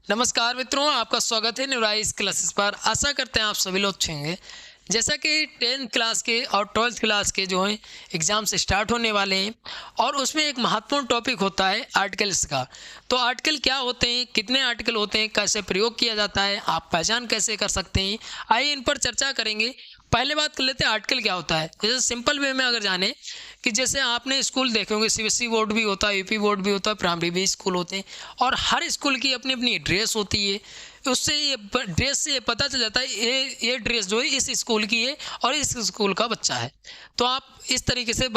नमस्कार मित्रों, आपका स्वागत है न्यूराइज क्लासेस पर। आशा करते हैं आप सभी लोग अच्छे होंगे। जैसा कि 10th क्लास के और 12th क्लास के जो हैं एग्ज़ाम्स स्टार्ट होने वाले हैं और उसमें एक महत्वपूर्ण टॉपिक होता है आर्टिकल्स का। तो आर्टिकल क्या होते हैं, कितने आर्टिकल होते हैं, कैसे प्रयोग किया जाता है, आप पहचान कैसे कर सकते हैं, आइए इन पर चर्चा करेंगे। पहले बात कर लेते हैं आर्टिकल क्या होता है। जैसे सिंपल वे में अगर जाने कि जैसे आपने स्कूल देखे होंगे, सीबीएसई बोर्ड भी होता है, यूपी बोर्ड भी होता है, प्राइमरी भी स्कूल होते हैं और हर स्कूल की अपनी अपनी ड्रेस होती है। उससे ये ड्रेस से ये पता चल जाता है ये ड्रेस जो है इस स्कूल की है और इस स्कूल का बच्चा है। तो आप इस तरीके से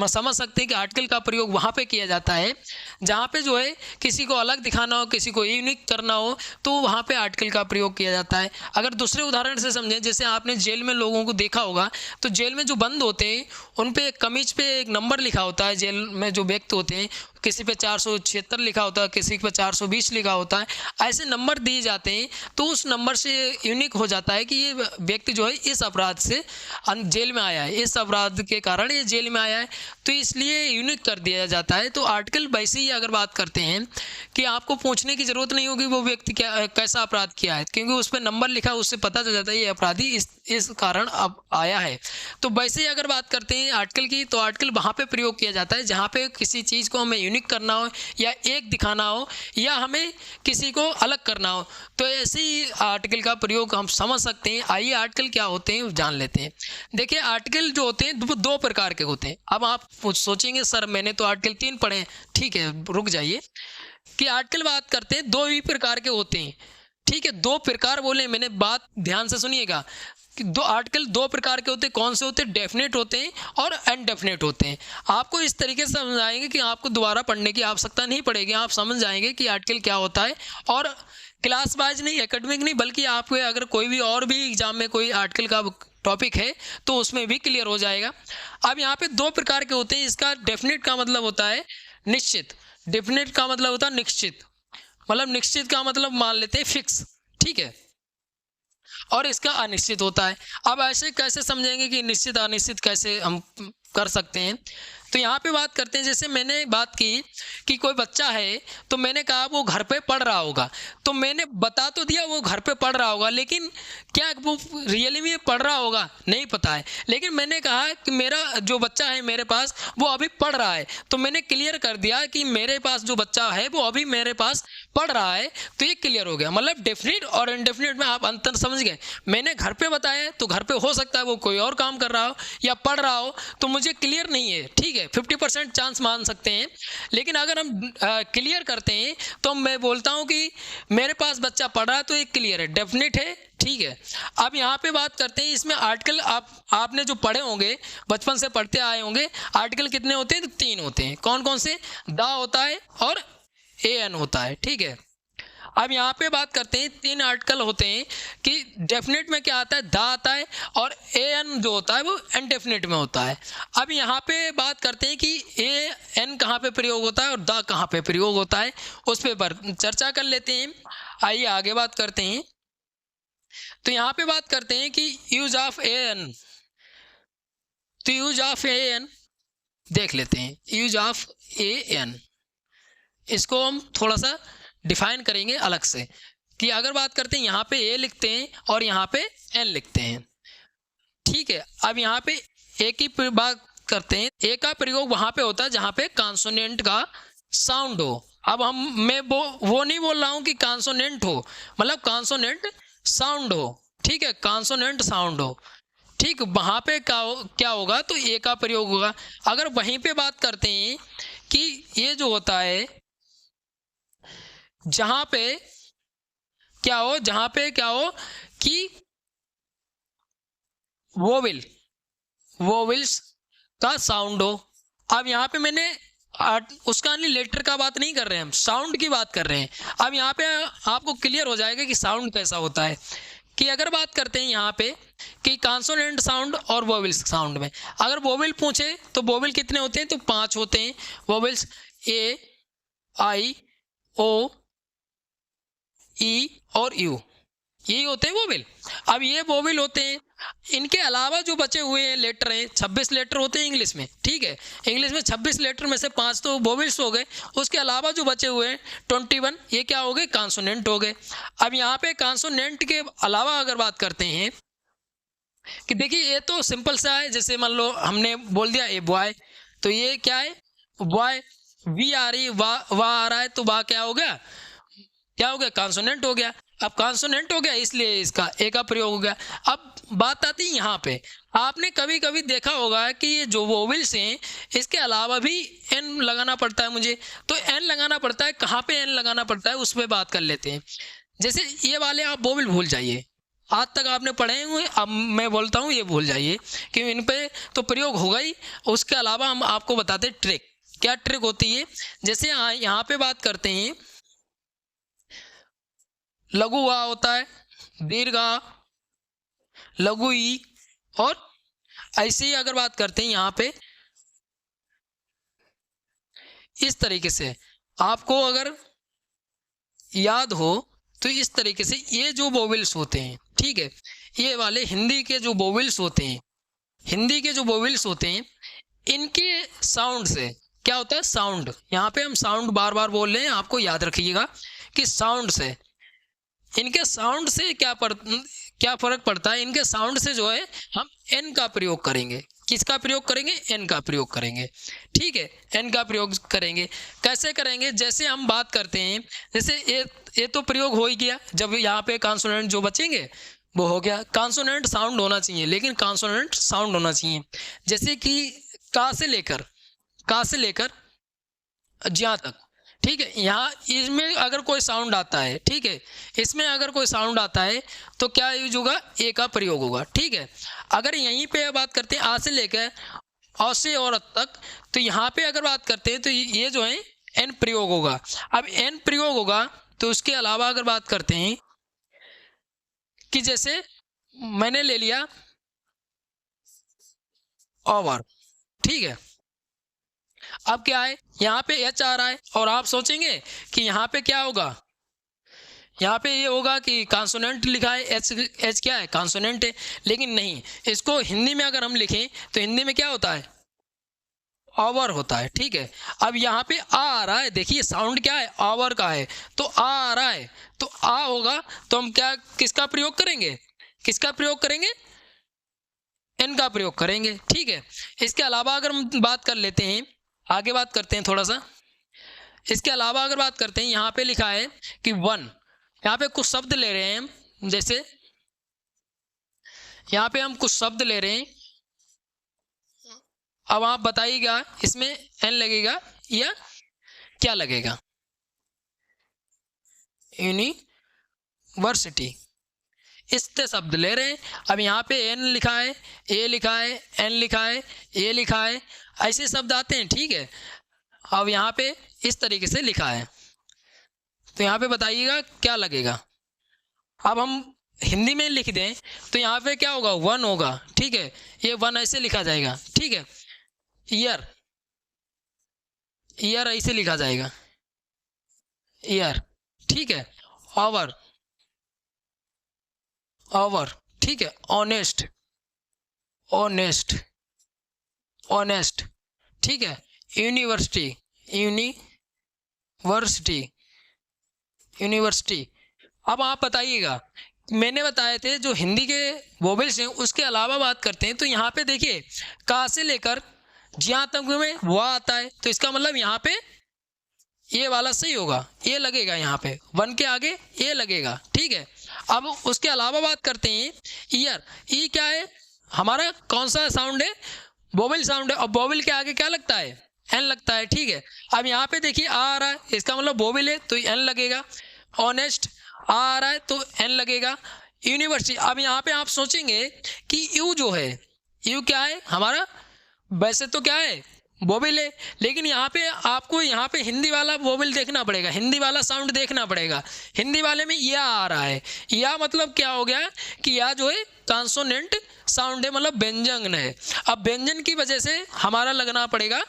समझ सकते हैं कि आर्टिकल का प्रयोग वहाँ पे किया जाता है जहाँ पे जो है किसी को अलग दिखाना हो, किसी को यूनिक करना हो, तो वहाँ पे आर्टिकल का प्रयोग किया जाता है। अगर दूसरे उदाहरण से समझें, जैसे आपने जेल में लोगों को देखा होगा, तो जेल में जो बंद होते हैं उन पे कमीज पे एक नंबर लिखा होता है। जेल में जो व्यक्ति होते हैं, किसी पे 476 लिखा होता है, किसी पे 420 लिखा होता है। ऐसे नंबर दिए जाते हैं तो उस नंबर से यूनिक हो जाता है कि ये व्यक्ति जो है इस अपराध से जेल में आया है, इस अपराध के कारण ये जेल में आया है, तो इसलिए यूनिक कर दिया जाता है। तो आर्टिकल वैसे ही अगर बात करते हैं कि आपको पूछने की ज़रूरत नहीं होगी वो व्यक्ति क्या कैसा अपराध किया है, क्योंकि उस पर नंबर लिखा है, उससे पता चल जाता है ये अपराधी इस कारण अब आया है। तो वैसे ही अगर बात करते हैं आर्टिकल की, तो आर्टिकल वहाँ पे प्रयोग किया जाता है जहाँ पे किसी चीज़ को हमें यूनिक करना हो या एक दिखाना हो या हमें किसी को अलग करना हो, तो ऐसे ही आर्टिकल का प्रयोग हम समझ सकते हैं। आइए आर्टिकल क्या होते हैं जान लेते हैं। देखिए, आर्टिकल जो होते हैं दो प्रकार के होते हैं। अब आप सोचेंगे सर मैंने तो आर्टिकल 3 पढ़े हैं। ठीक है, रुक जाइए कि आर्टिकल बात करते हैं दो ही प्रकार के होते हैं। ठीक है, दो प्रकार बोले मैंने, बात ध्यान से सुनिएगा कि दो आर्टिकल दो प्रकार के होते हैं। कौन से होते हैं? डेफिनेट होते हैं और अनडेफिनेट होते हैं। आपको इस तरीके से समझाएंगे कि आपको दोबारा पढ़ने की आवश्यकता नहीं पड़ेगी, आप समझ जाएंगे कि आर्टिकल क्या होता है। और क्लास वाइज नहीं, एकेडमिक नहीं, बल्कि आपको अगर कोई भी और भी एग्जाम में कोई आर्टिकल का टॉपिक है तो उसमें भी क्लियर हो जाएगा। अब यहाँ पे दो प्रकार के होते हैं। इसका डेफिनेट का मतलब होता है निश्चित, डेफिनेट का मतलब होता है निश्चित, मतलब निश्चित का मतलब मान लेते हैं फिक्स। ठीक है, और इसका अनिश्चित होता है। अब ऐसे कैसे समझेंगे कि निश्चित अनिश्चित कैसे हम कर सकते हैं? तो यहाँ पे बात करते हैं, जैसे मैंने बात की कि कोई बच्चा है तो मैंने कहा वो घर पे पढ़ रहा होगा, तो मैंने बता तो दिया वो घर पे पढ़ रहा होगा, लेकिन क्या वो रियली में पढ़ रहा होगा नहीं पता है। लेकिन मैंने कहा कि मेरा जो बच्चा है मेरे पास वो अभी पढ़ रहा है, तो मैंने क्लियर कर दिया कि मेरे पास जो बच्चा है वो अभी मेरे पास पढ़ रहा है, तो ये क्लियर हो गया। मतलब डेफिनेट और इनडेफिनेट में आप अंतर समझ गए। मैंने घर पे बताया तो घर पे हो सकता है वो कोई और काम कर रहा हो या पढ़ रहा हो, तो मुझे क्लियर नहीं है। ठीक है, 50% चांस मान सकते हैं। लेकिन अगर हम क्लियर करते हैं तो मैं बोलता हूं कि मेरे पास बच्चा पढ़ रहा है, तो एक क्लियर है, डेफिनेट है। ठीक है, अब यहाँ पे बात करते हैं इसमें आर्टिकल। आपने जो पढ़े होंगे, बचपन से पढ़ते आए होंगे, आर्टिकल कितने होते हैं? तो 3 होते हैं। कौन कौन से? द होता है और एन होता है। ठीक है, अब यहाँ पे बात करते हैं 3 आर्टिकल होते हैं कि डेफिनेट में क्या आता है? द आता है, और ए एन जो होता है वो इनडेफिनेट में होता है। अब यहाँ पे बात करते हैं कि ए एन कहाँ पे प्रयोग होता है और द कहाँ पे प्रयोग होता है, उस पर चर्चा कर लेते हैं। आइए आगे बात करते हैं। तो यहाँ पे बात करते हैं कि यूज ऑफ ए एन। तो यूज ऑफ ए एन देख लेते हैं। यूज ऑफ ए एन, इसको हम थोड़ा सा डिफाइन करेंगे अलग से कि अगर बात करते हैं यहाँ पे ए लिखते हैं और यहाँ पे एन लिखते हैं। ठीक है, अब यहाँ पे ए की बात करते हैं। ए का प्रयोग वहां पे होता है जहां पे कॉन्सोनेंट का साउंड हो। अब मैं वो नहीं बोल रहा हूं कि कॉन्सोनेंट हो, मतलब कॉन्सोनेंट साउंड हो। ठीक है, कॉन्सोनेंट साउंड हो। ठीक, वहां पे क्या होगा? तो ए का प्रयोग होगा। अगर वहीं पे बात करते हैं कि ये जो होता है जहां पे क्या हो कि वोविल्स का साउंड हो। अब यहाँ पे मैंने उसका नहीं, लेटर का बात नहीं कर रहे हैं, हम साउंड की बात कर रहे हैं। अब यहाँ पे आपको क्लियर हो जाएगा कि साउंड कैसा होता है। कि अगर बात करते हैं यहाँ पे कि कॉन्सोनेंट साउंड और वोविल्स साउंड में, अगर वोविल पूछे तो वोविल कितने होते हैं? तो 5 होते हैं वोविल्स। ए, आई, ओ, ई और यू। यही होते हैं वोवेल। अब ये वोवेल होते हैं, इनके अलावा जो बचे हुए हैं लेटर हैं, 26 लेटर होते हैं इंग्लिश में, ठीक है। इंग्लिश में 26 लेटर में से 5 तो वोवेल्स हो गए, उसके अलावा जो बचे हुए हैं 21, ये क्या हो गए, कॉन्सोनेंट हो गए। अब यहाँ पे कॉन्सोनेंट के अलावा अगर बात करते हैं कि देखिए ये तो सिंपल सा है, जैसे मान लो हमने बोल दिया ए बॉय, तो ये क्या है, बॉय। वी आ रही, वाह आ रहा है, तो वाह क्या हो गया, क्या हो गया, कॉन्सोनेंट हो गया। अब कॉन्सोनेंट हो गया इसलिए इसका ए का प्रयोग हो गया। अब बात आती है यहाँ पे, आपने कभी कभी देखा होगा कि ये जो वोवेल्स हैं इसके अलावा भी एन लगाना पड़ता है मुझे, तो एन लगाना पड़ता है, कहाँ पे एन लगाना पड़ता है उस पर बात कर लेते हैं। जैसे ये वाले आप वोवेल भूल जाइए, आज तक आपने पढ़े हुए, अब मैं बोलता हूँ ये भूल जाइए कि इन पे तो प्रयोग होगा ही। उसके अलावा हम आपको बताते हैं ट्रिक, क्या ट्रिक होती है। जैसे यहाँ पे बात करते हैं, लघु आ होता है, दीर्घ आ, लघु ई, और ऐसे ही अगर बात करते हैं यहाँ पे इस तरीके से, आपको अगर याद हो तो इस तरीके से ये जो वोवेल्स होते हैं, ठीक है, ये वाले हिंदी के जो वोवेल्स होते हैं, हिंदी के जो वोवेल्स होते हैं, इनके साउंड से क्या होता है, साउंड, यहाँ पे हम साउंड बार बार बोल रहे हैं, आपको याद रखिएगा कि साउंड से, इनके साउंड से क्या फर्क पड़ता है, इनके साउंड से जो है हम एन का प्रयोग करेंगे। किसका प्रयोग करेंगे, एन का प्रयोग करेंगे, ठीक है, एन का प्रयोग करेंगे। कैसे करेंगे, जैसे हम बात करते हैं, जैसे ये तो प्रयोग हो ही गया, जब यहाँ पे कॉन्सोनेंट जो बचेंगे वो हो गया। कॉन्सोनेंट साउंड होना चाहिए, लेकिन कॉन्सोनेंट साउंड होना चाहिए, जैसे कि का से लेकर ज्या तक, ठीक है। यहाँ इसमें अगर कोई साउंड आता है, ठीक है, इसमें अगर कोई साउंड आता है तो क्या यूज होगा, ए का प्रयोग होगा, ठीक है। अगर यहीं पे बात करते हैं आ से लेकर औ से और तक, तो यहाँ पे अगर बात करते हैं तो ये जो है एन प्रयोग होगा। अब एन प्रयोग होगा तो उसके अलावा अगर बात करते हैं कि जैसे मैंने ले लिया ओवर, ठीक है। अब क्या है, यहाँ पे एच आ रहा है, और आप सोचेंगे कि यहाँ पे क्या होगा, यहाँ पे ये होगा कि कॉन्सोनेंट लिखा है, एच क्या है, कॉन्सोनेंट है, लेकिन नहीं, इसको हिंदी में अगर हम लिखें तो हिंदी में क्या होता है, ओवर होता है, ठीक है। अब यहाँ पे आ रहा है, देखिए साउंड क्या है, ओवर का है, तो आ रहा है, तो आ होगा, तो हम क्या, किसका प्रयोग करेंगे, किसका प्रयोग करेंगे, एन का प्रयोग करेंगे, ठीक है। इसके अलावा अगर हम बात कर लेते हैं, आगे बात करते हैं थोड़ा सा, इसके अलावा अगर बात करते हैं, यहाँ पे लिखा है कि वन, यहाँ पे कुछ शब्द ले रहे हैं हम, जैसे यहाँ पे हम कुछ शब्द ले रहे हैं, अब आप बताइएगा इसमें एन लगेगा या क्या लगेगा, यूनिवर्सिटी, इससे शब्द ले रहे हैं। अब यहाँ पे एन लिखा है, ए लिखा है, एन लिखा है, ए लिखा है, ऐसे शब्द आते हैं, ठीक है। अब यहाँ पे इस तरीके से लिखा है, तो यहाँ पे बताइएगा क्या लगेगा। अब हम हिंदी में लिख दें तो यहाँ पे क्या होगा, वन होगा, ठीक है, ये वन ऐसे लिखा जाएगा, ठीक है। ईयर, ईयर ऐसे लिखा जाएगा, ईयर, ठीक है। आवर, आवर, ठीक है। ऑनेस्ट, ऑनेस्ट, ऑनेस्ट, ठीक है। University, university, university. अब आप बताइएगा, मैंने बताए थे जो हिंदी के वोवेल्स हैं उसके अलावा बात करते हैं, तो यहाँ पे देखिए का से लेकर ज्या तक में वो आता है, तो इसका मतलब यहाँ पे ये वाला सही होगा, ये लगेगा, यहाँ पे वन के आगे ये लगेगा, ठीक है। अब उसके अलावा बात करते हैं ईयर, ई क्या है हमारा, कौन सा साउंड है, वोवेल साउंड है, और वोवेल के आगे क्या लगता है, एन लगता है, ठीक है। अब यहाँ पे देखिए आ रहा है, इसका मतलब वोवेल है तो एन लगेगा। ऑनेस्ट आ रहा है तो एन लगेगा। यूनिवर्सिटी, अब यहाँ पे आप सोचेंगे कि यू जो है, यू क्या है हमारा, वैसे तो क्या है वोवेल है, लेकिन यहाँ पे आपको यहाँ पे हिंदी वाला वोवेल देखना पड़ेगा, हिंदी वाला साउंड देखना पड़ेगा। हिंदी वाले में या आ रहा है, या मतलब क्या हो गया कि या जो है कॉन्सोनेंट साउंड है, मतलब व्यंजन है। अब व्यंजन की वजह से हमारा लगना पड़ेगा,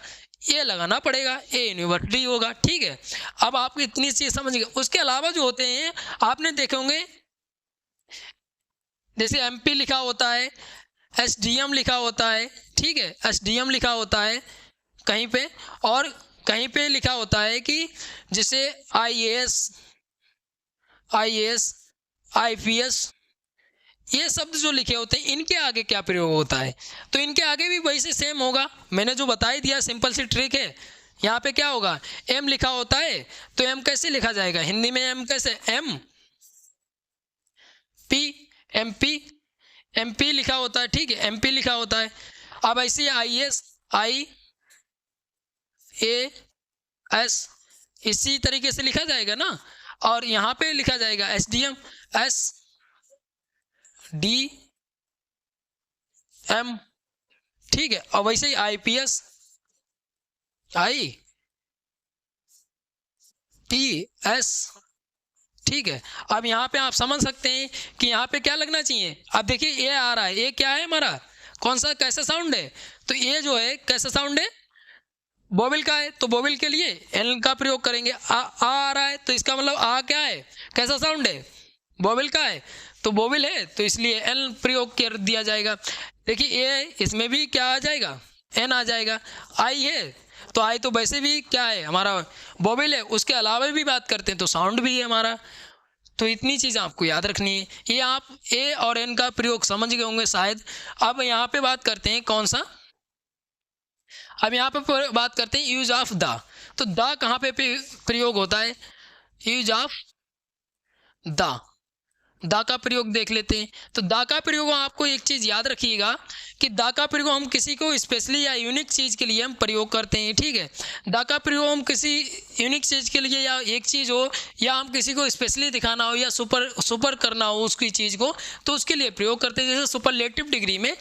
ये लगाना पड़ेगा, ये यूनिवर्सिटी होगा, ठीक है। अब आपको इतनी चीज समझ गए। उसके अलावा जो होते हैं आपने देखे होंगे जैसे एमपी लिखा होता है, एसडीएम लिखा होता है, ठीक है, एसडीएम लिखा होता है कहीं पे, और कहीं पे लिखा होता है कि जैसे आईएएस, आईपीएस, ये शब्द जो लिखे होते हैं इनके आगे क्या प्रयोग होता है, तो इनके आगे भी वही से सेम होगा। मैंने जो बता ही दिया, सिंपल सी ट्रिक है। यहाँ पे क्या होगा, एम लिखा होता है तो एम कैसे लिखा जाएगा हिंदी में, एम कैसे, M P, M P, M P लिखा होता है, ठीक है, एम पी लिखा होता है। अब ऐसे I S, I A S, इसी तरीके से लिखा जाएगा ना। और यहाँ पे लिखा जाएगा S D M, S D M, ठीक है। और वैसे ही I P S, I P S, ठीक है। अब यहाँ पे आप समझ सकते हैं कि यहाँ पे क्या लगना चाहिए। अब देखिए ए आ रहा है, ए क्या है हमारा, कौन सा, कैसा साउंड है, तो ए जो है कैसा साउंड है, बोविल का है, तो बोविल के लिए एल का प्रयोग करेंगे। आ रहा है तो इसका मतलब आ क्या है, कैसा साउंड है, बोविल का है, तो बोविल है तो इसलिए एल प्रयोग कर दिया जाएगा। देखिए ए, इसमें भी क्या आ जाएगा, एन आ जाएगा। आई है तो आई तो वैसे भी क्या है हमारा, बोविल है, उसके अलावा भी बात करते हैं तो साउंड भी है हमारा। तो इतनी चीज़ आपको याद रखनी है। ये आप ए और एन का प्रयोग समझ गए होंगे शायद। अब यहाँ पे बात करते हैं कौन सा, अब यहाँ पे बात करते हैं यूज ऑफ द। तो द कहाँ पे प्रयोग होता है, यूज ऑफ द, दा का प्रयोग देख लेते हैं। तो दा का प्रयोग आपको एक चीज़ याद रखिएगा कि दा का प्रयोग हम किसी को स्पेशली या यूनिक चीज़ के लिए हम प्रयोग करते हैं, ठीक है। दा का प्रयोग हम किसी यूनिक चीज़ के लिए, या एक चीज़ हो या हम किसी को स्पेशली दिखाना हो या सुपर करना हो उसकी चीज़ को, तो उसके लिए प्रयोग करते हैं। जैसे सुपरलेटिव डिग्री में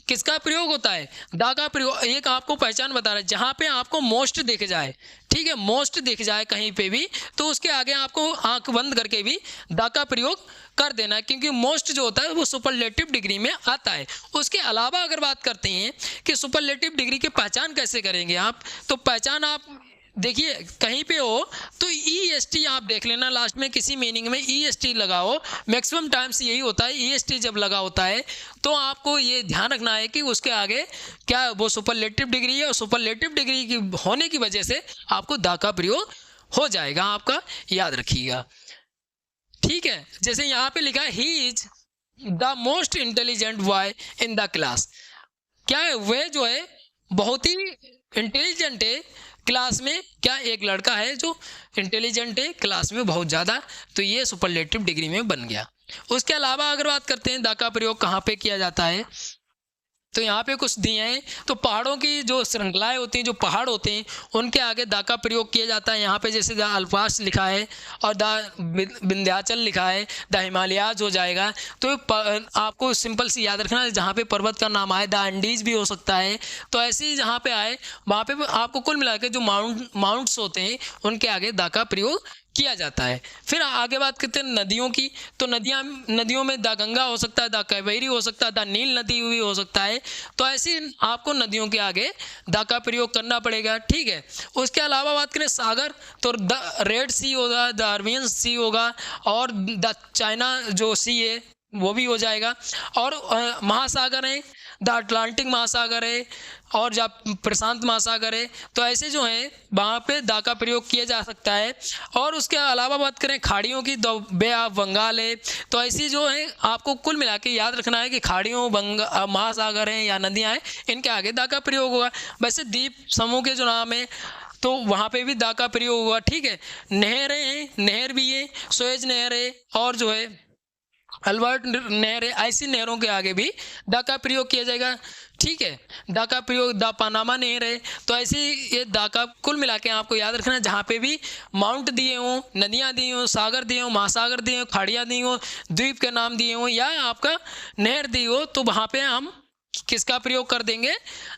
किसका प्रयोग होता है, दा का प्रयोग। एक आपको पहचान बता रहा है, जहाँ पे आपको मोस्ट दिख जाए, ठीक है, मोस्ट दिख जाए कहीं पे भी, तो उसके आगे आपको आंख बंद करके भी दा का प्रयोग कर देना है, क्योंकि मोस्ट जो होता है वो सुपरलेटिव डिग्री में आता है। उसके अलावा अगर बात करते हैं कि सुपरलेटिव डिग्री की पहचान कैसे करेंगे आप, तो पहचान आप देखिए कहीं पे हो तो ई एस टी आप देख लेना, लास्ट में किसी मीनिंग में ई एस टी लगाओ। मैक्सिमम टाइम्स यही होता है, ई एस टी जब लगा होता है तो आपको ये ध्यान रखना है कि उसके आगे क्या वो सुपरलेटिव डिग्री है, और सुपरलेटिव डिग्री की होने की वजह से आपको दा का प्रयोग हो जाएगा, आपका याद रखिएगा, ठीक है। जैसे यहाँ पे लिखा है he is the most intelligent boy in the class, क्या है, वह जो है बहुत ही इंटेलिजेंट है क्लास में, क्या एक लड़का है जो इंटेलिजेंट है क्लास में बहुत ज़्यादा, तो ये सुपरलेटिव डिग्री में बन गया। उसके अलावा अगर बात करते हैं दा का प्रयोग कहाँ पे किया जाता है, तो यहाँ पे कुछ दिए हैं। तो पहाड़ों की जो श्रृंखलाएं होती हैं, जो पहाड़ होते हैं, उनके आगे दा का प्रयोग किया जाता है। यहाँ पे जैसे द अल्पास लिखा है और द विंध्याचल लिखा है, द हिमालयाज हो जाएगा। तो आपको सिंपल सी याद रखना है, जहाँ पे पर्वत का नाम आए, द एंडीज भी हो सकता है। तो ऐसे ही जहाँ पे आए वहाँ पे आपको कुल मिला के जो माउंट्स होते हैं उनके आगे दा का प्रयोग किया जाता है। फिर आगे बात करते हैं नदियों की, तो नदियों में दा गंगा हो सकता है, दा कावेरी हो सकता है, दा नील नदी भी हो सकता है। तो ऐसे आपको नदियों के आगे दा का प्रयोग करना पड़ेगा, ठीक है। उसके अलावा बात करें सागर, तो द रेड सी होगा, द अरबियन सी होगा, और द चाइना जो सी है वो भी हो जाएगा। और महासागर है, द अटलांटिक महासागर है, और जब प्रशांत महासागर है। तो ऐसे जो है वहाँ पे दा का प्रयोग किया जा सकता है। और उसके अलावा बात करें खाड़ियों की, द बे ऑफ बंगाल है। तो ऐसी जो है आपको कुल मिला के याद रखना है कि खाड़ियों, महासागर हैं या नदियाँ हैं, इनके आगे दा का प्रयोग होगा। वैसे द्वीप समूह के जो नाम है तो वहाँ पे भी दा का प्रयोग होगा, ठीक है। नहरें हैं, नहर भी है, सुएज नहर है, और जो है अल्बर्ट नहर है। ऐसी नहरों के आगे भी दा का प्रयोग किया जाएगा, ठीक है। दा का प्रयोग, दा पनामा नहर है। तो ऐसे ये दा का कुल मिला के आपको याद रखना है, जहाँ पे भी माउंट दिए हों, नदियाँ दी हों, सागर दिए हों, महासागर दिए हों, खाड़ियाँ दी हों, द्वीप के नाम दिए हों, या आपका नहर दी हो, तो वहाँ पे हम किसका प्रयोग कर देंगे,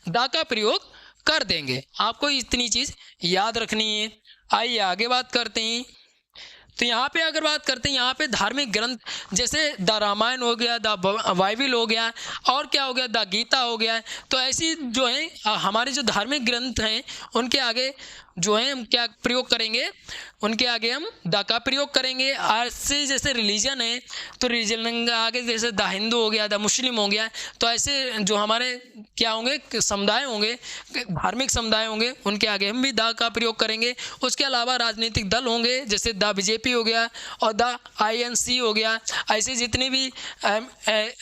दा का प्रयोग कर देंगे। आपको इतनी चीज़ याद रखनी है। आइए आगे बात करते हैं। तो यहाँ पे अगर बात करते हैं, यहाँ पे धार्मिक ग्रंथ जैसे द रामायण हो गया, द बाइबिल हो गया, और क्या हो गया, द गीता हो गया। तो ऐसी जो है हमारे जो धार्मिक ग्रंथ हैं उनके आगे जो है हम क्या प्रयोग करेंगे, उनके आगे हम द का प्रयोग करेंगे। आज से जैसे रिलीजन है तो रिलीजन के आगे जैसे द हिंदू हो गया, द मुस्लिम हो गया, तो ऐसे जो हमारे क्या होंगे समुदाय होंगे, धार्मिक समुदाय होंगे, उनके आगे हम भी द का प्रयोग करेंगे। उसके अलावा राजनीतिक दल होंगे जैसे द बीजेपी हो गया और द INC हो गया, ऐसे जितने भी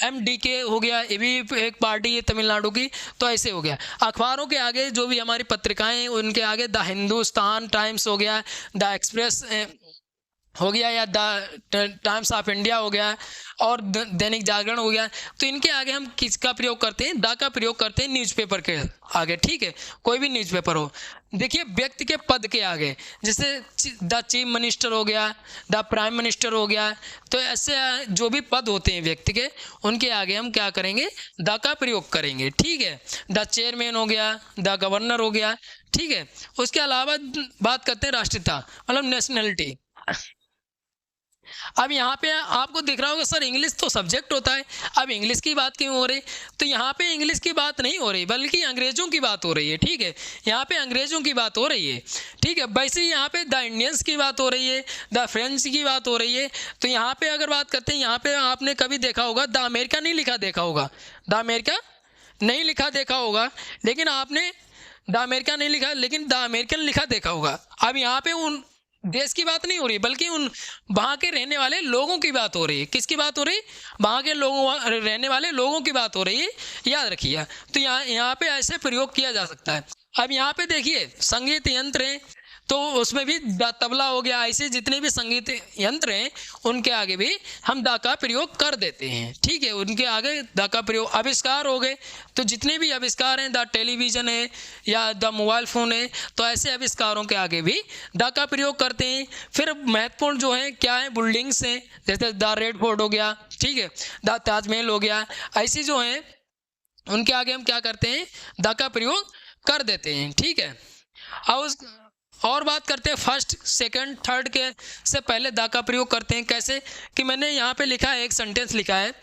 MDK हो गया, ये भी एक पार्टी है तमिलनाडु की, तो ऐसे हो गया। अखबारों के आगे जो भी हमारी पत्रिकाएं हैं उनके आगे द हिंदुस्तान टाइम्स हो गया, द एक्सप्रेस हो गया या द टाइम्स ऑफ इंडिया हो गया और दैनिक जागरण हो गया, तो इनके आगे हम किसका प्रयोग करते हैं, द का प्रयोग करते हैं न्यूज़पेपर के आगे। ठीक है, कोई भी न्यूज़पेपर हो। देखिए व्यक्ति के पद के आगे जैसे द चीफ मिनिस्टर हो गया, द प्राइम मिनिस्टर हो गया, तो ऐसे जो भी पद होते हैं व्यक्ति के, उनके आगे हम क्या करेंगे, द का प्रयोग करेंगे। ठीक है, द चेयरमैन हो गया, द गवर्नर हो गया। ठीक है, उसके अलावा बात करते हैं राष्ट्रीयता, मतलब नेशनलिटी। अब यहाँ पे आपको दिख रहा होगा सर इंग्लिश तो सब्जेक्ट होता है, अब इंग्लिश की बात क्यों हो रही, तो यहाँ पे इंग्लिश की बात नहीं हो रही बल्कि अंग्रेज़ों की बात हो रही है। ठीक है, यहाँ पे अंग्रेज़ों की बात हो रही है। ठीक है, वैसे ही यहाँ पे द इंडियंस की बात हो रही है, द फ्रेंच की बात हो रही है। तो यहाँ पे अगर बात करते हैं, यहाँ पे आपने कभी देखा होगा द अमेरिका नहीं लिखा देखा होगा, द अमेरिका नहीं लिखा देखा होगा, लेकिन आपने द अमेरिका नहीं लिखा लेकिन द अमेरिकन लिखा देखा होगा। अब यहाँ पे उन देश की बात नहीं हो रही बल्कि उन वहाँ के रहने वाले लोगों की बात हो रही है। किसकी बात हो रही, वहाँ के लोगों रहने वाले लोगों की बात हो रही है, याद रखिए। तो यहाँ पे ऐसे प्रयोग किया जा सकता है। अब यहाँ पे देखिए संगीत यंत्र हैं तो उसमें भी तबला हो गया, ऐसे जितने भी संगीत यंत्र हैं उनके आगे भी हम द का प्रयोग कर देते हैं। ठीक है, उनके आगे द का प्रयोग। आविष्कार हो गए तो जितने भी आविष्कार हैं, द टेलीविज़न है या द मोबाइल फ़ोन है, तो ऐसे आविष्कारों के आगे भी द का प्रयोग करते हैं। फिर महत्वपूर्ण जो है क्या है, बिल्डिंग्स हैं जैसे द रेड फोर्ट हो गया, ठीक है, द ताजमहल हो गया, ऐसी जो हैं उनके आगे हम क्या करते हैं, द का प्रयोग कर देते हैं। ठीक है, और बात करते हैं फर्स्ट सेकंड थर्ड के से पहले द का प्रयोग करते हैं। कैसे कि मैंने यहाँ पे लिखा है, एक सेंटेंस लिखा है,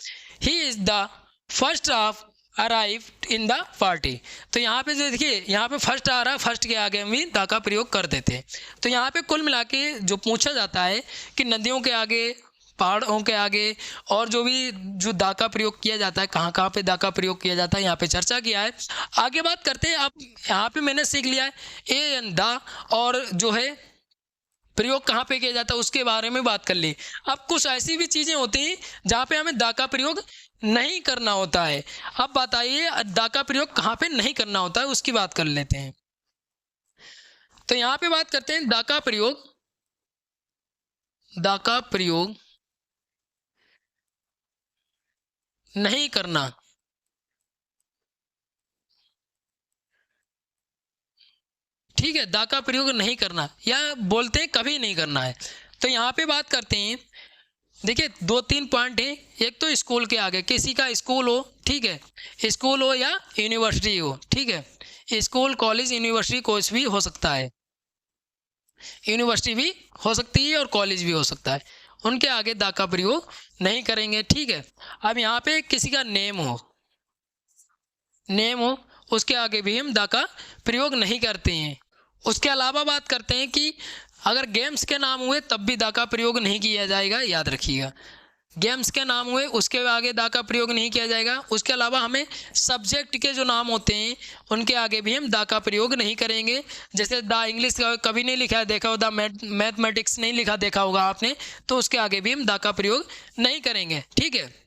he is the first of arrive in the party. तो यहाँ पे जो देखिए यहाँ पे फर्स्ट आ रहा है, फर्स्ट के आगे हम भी द का प्रयोग कर देते हैं। तो यहाँ पे कुल मिला के जो पूछा जाता है कि नदियों के आगे, पहाड़ों के आगे और जो द का प्रयोग किया जाता है, कहाँ कहाँ पे द का प्रयोग किया जाता है, यहाँ पे चर्चा किया है। आगे बात करते हैं। अब यहाँ पे मैंने सीख लिया है ए एन द और जो है प्रयोग कहाँ पे किया जाता है उसके बारे में बात कर ली। अब कुछ ऐसी भी चीज़ें होती हैं जहाँ पे हमें द का प्रयोग नहीं करना होता है। अब बताइए द का प्रयोग कहाँ पे नहीं करना होता है, उसकी बात कर लेते हैं। तो यहाँ पे बात करते हैं द का प्रयोग नहीं करना। ठीक है, द का प्रयोग नहीं करना या बोलते हैं कभी नहीं करना है। तो यहाँ पे बात करते हैं, देखिए 2-3 पॉइंट हैं। एक तो स्कूल के आगे, किसी का स्कूल हो, ठीक है, स्कूल हो या यूनिवर्सिटी हो, ठीक है, स्कूल कॉलेज यूनिवर्सिटी कोर्स भी हो सकता है, यूनिवर्सिटी भी हो सकती है और कॉलेज भी हो सकता है, उनके आगे द का प्रयोग नहीं करेंगे। ठीक है, अब यहाँ पे किसी का नेम हो उसके आगे भी हम द का प्रयोग नहीं करते हैं। उसके अलावा बात करते हैं कि अगर गेम्स के नाम हुए तब भी द का प्रयोग नहीं किया जाएगा, याद रखिएगा। गेम्स के नाम हुए उसके आगे द का प्रयोग नहीं किया जाएगा। उसके अलावा हमें सब्जेक्ट के जो नाम होते हैं उनके आगे भी हम द का प्रयोग नहीं करेंगे। जैसे द इंग्लिश कभी नहीं लिखा है देखा होगा, मैथमेटिक्स नहीं लिखा देखा होगा आपने, तो उसके आगे भी हम द का प्रयोग नहीं करेंगे। ठीक है,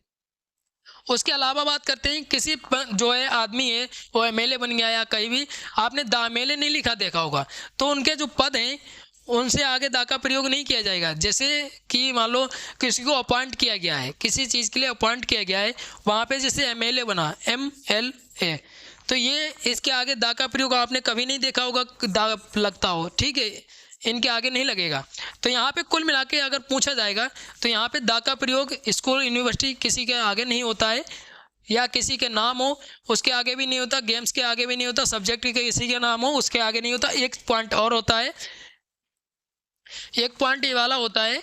उसके अलावा बात करते हैं किसी जो है आदमी है वो MLA बन गया या कहीं भी आपने द MLA नहीं लिखा देखा होगा, तो उनके जो पद हैं उनसे आगे द का प्रयोग नहीं किया जाएगा। जैसे कि मान लो किसी को अपॉइंट किया गया है, किसी चीज़ के लिए अपॉइंट किया गया है, वहाँ पे जैसे MLA बना MLA, तो ये इसके आगे द का प्रयोग आपने कभी नहीं देखा होगा द लगता हो। ठीक है, इनके आगे नहीं लगेगा। तो यहाँ पे कुल मिला के अगर पूछा जाएगा तो यहाँ पे द का प्रयोग स्कूल यूनिवर्सिटी किसी के आगे नहीं होता है, या किसी के नाम हो उसके आगे भी नहीं होता, गेम्स के आगे भी नहीं होता, सब्जेक्ट के किसी के नाम हो उसके आगे नहीं होता। एक पॉइंट और होता है, एक पॉइंट ये वाला होता है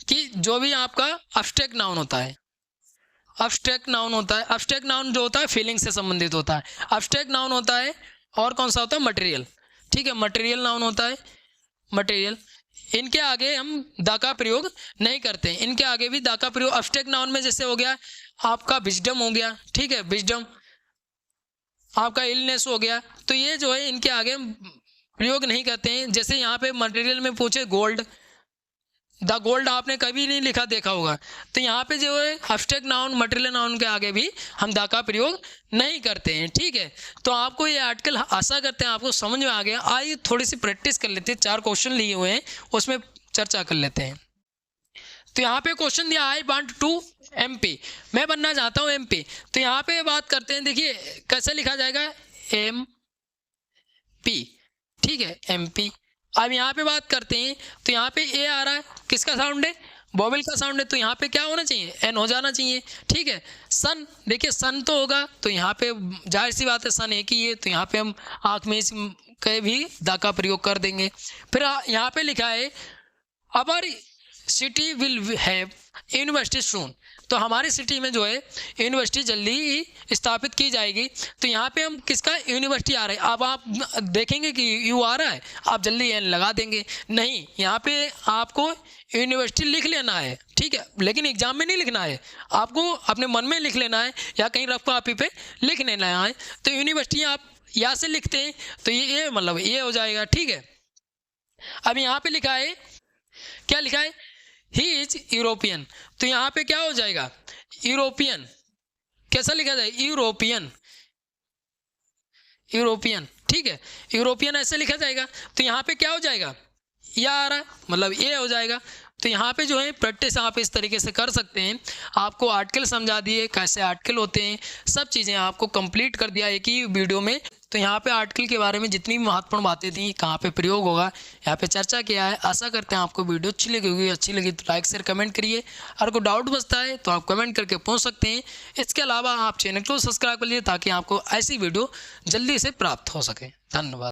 कि जो भी आपका अब्स्ट्रैक्ट नाउन होता है, अब्स्ट्रैक्ट नाउन जो होता है फीलिंग से संबंधित होता है। अब्स्ट्रैक्ट नाउन होता है और कौन सा होता है, मटेरियल। ठीक है, मटेरियल नाउन होता है, मटेरियल। इनके आगे हम द का प्रयोग नहीं करते हैं, इनके आगे भी द का प्रयोग एब्स्ट्रैक्ट नाउन में जैसे हो गया आपका विजडम हो गया, ठीक है, विजडम, आपका इलनेस हो गया, तो ये जो है इनके आगे हम प्रयोग नहीं करते हैं। जैसे यहाँ पे मटेरियल में पूछे गोल्ड, द गोल्ड आपने कभी नहीं लिखा देखा होगा, तो यहाँ पे जो है एब्स्ट्रैक्ट नाउन मटेरियल नाउन के आगे भी हम द का प्रयोग नहीं करते हैं, ठीक है। तो आपको ये आर्टिकल आशा करते हैं आपको समझ में आ गया। आइए थोड़ी सी प्रैक्टिस कर लेते हैं, 4 क्वेश्चन लिए हुए हैं उसमें चर्चा कर लेते हैं। तो यहाँ पे क्वेश्चन दिया आई वांट टू MP, मैं बनना चाहता हूँ MP। तो यहाँ पे बात करते हैं, देखिए कैसे लिखा जाएगा MP, ठीक है, MP। अब यहाँ पे बात करते हैं, तो यहाँ पे ए आ रहा है, किसका साउंड है, वोवेल का साउंड है, तो यहाँ पे क्या होना चाहिए, एन हो जाना चाहिए, ठीक है। सन, देखिए सन तो होगा, तो यहाँ पे जाहिर सी बात है सन एक ही है, तो यहाँ पे हम आँख में के भी द का प्रयोग कर देंगे। फिर यहाँ पे लिखा है our city will have university सून, तो हमारी सिटी में जो है यूनिवर्सिटी जल्दी ही स्थापित की जाएगी। तो यहाँ पे हम किसका यूनिवर्सिटी आ रहा है, अब आप देखेंगे कि यू आ रहा है, आप जल्दी एन लगा देंगे, नहीं, यहाँ पे आपको यूनिवर्सिटी लिख लेना है, ठीक है, लेकिन एग्जाम में नहीं लिखना है, आपको अपने मन में लिख लेना है या कहीं रफ कॉपी पे लिख लेना है। तो यूनिवर्सिटी आप यहाँ से लिखते हैं तो ये मतलब ये हो जाएगा, ठीक है। अब यहाँ पे लिखा है, क्या लिखा है, ही इज यूरोपियन, तो यहाँ पे क्या हो जाएगा, यूरोपियन, कैसा लिखा जाए, यूरोपियन, यूरोपियन, ठीक है, यूरोपियन ऐसे लिखा जाएगा। तो यहाँ पे क्या हो जाएगा, या आ रहा है मतलब ये हो जाएगा। तो यहाँ पे जो है प्रैक्टिस आप इस तरीके से कर सकते हैं। आपको आर्टिकल समझा दिए, कैसे आर्टिकल होते हैं, सब चीज़ें आपको कंप्लीट कर दिया एक ही वीडियो में। तो यहाँ पे आर्टिकल के बारे में जितनी भी महत्वपूर्ण बातें थी, कहाँ पे प्रयोग होगा, यहाँ पे चर्चा किया है। आशा करते हैं आपको वीडियो अच्छी लगी होगी, अच्छी लगी तो लाइक शेयर कमेंट करिए। अगर कोई डाउट बचता है तो आप कमेंट करके पूछ सकते हैं। इसके अलावा आप चैनल को सब्सक्राइब कर लीजिए ताकि आपको ऐसी वीडियो जल्दी से प्राप्त हो सके। धन्यवाद।